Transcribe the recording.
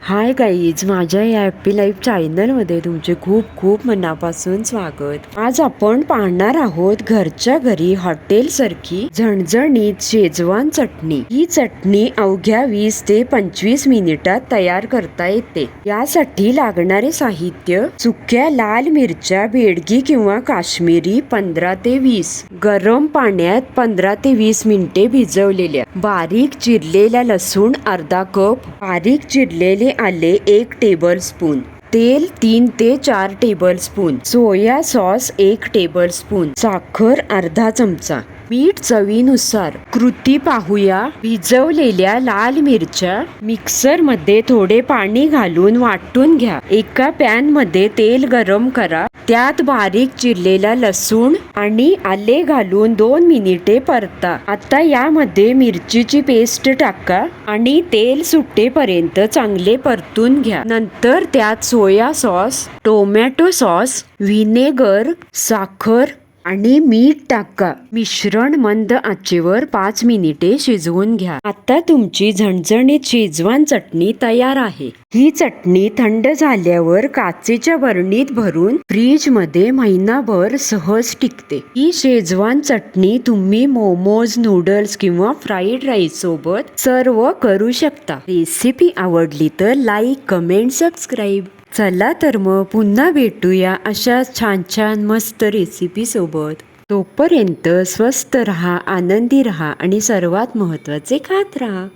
Hi guys, माझ्या या happy life चॅनलमध्ये तुमचे खूप खूप मनापासून स्वागत। आज आपण पाहणार आहोत घरच्या घरी हॉटेलसारखी झणझणीत शेजवान चटणी। ही चटणी अवघ्या 20 ते 25 मिनिटात तयार करता येते। यासाठी लागणारे साहित्य: सुक्या लाल मिरच्या बेडगी किंवा काश्मीरी 15 ते 20, गरम पाण्यात 15 ते 20 मिनिटे भिजवलेल्या, बारीक चिरलेला लसूण अर्धा कप, बारीक चिरलेले आले 1 टेबलस्पून, तेल 3 ते 4 टेबलस्पून, सोया सॉस 1 टेबलस्पून, साखर अर्धा चमचा, मीठ चवीनुसार। कृती पाहूया। भिजवलेल्या लाल मिरच्या मिक्सर मध्ये थोडे पाणी घालून वाटून घ्या। एका पॅन मध्ये तेल गरम करा, त्यात बारीक चिरलेला लसूण आणि आले घालून 2 मिनिटे परता। आता यामध्ये मिरचीची पेस्ट टाका आणि तेल सुटेपर्यंत चांगले परतून घ्या। नंतर त्यात soya sauce, tomato sauce, vinegar, साखर आणि मीठ टाका। मिश्रण मंद आचेवर 5 मिनिटे शिजवून घ्या। आता तुमची झणझणीत शेजवान चटणी तयार आहे। ही चटणी थंड झाल्यावर काचेच्या बरणीत भरून फ्रीज मध्ये महिनाभर सहज टिकते। ही शेजवान चटणी तुम्ही मोमोज, नूडल्स किंवा फ्राईड राईस सोबत सर्व करू शकता। रेसिपी आवडली तर लाईक, कमेंट, सबस्क्राईब। चला तर मग पुन्हा भेटूया अशा छान छान मस्त रेसिपी सोबत। तोपर्यंत स्वस्त रहा, आनंदी रहा आणि सर्वात महत्त्वाचे खात रहा।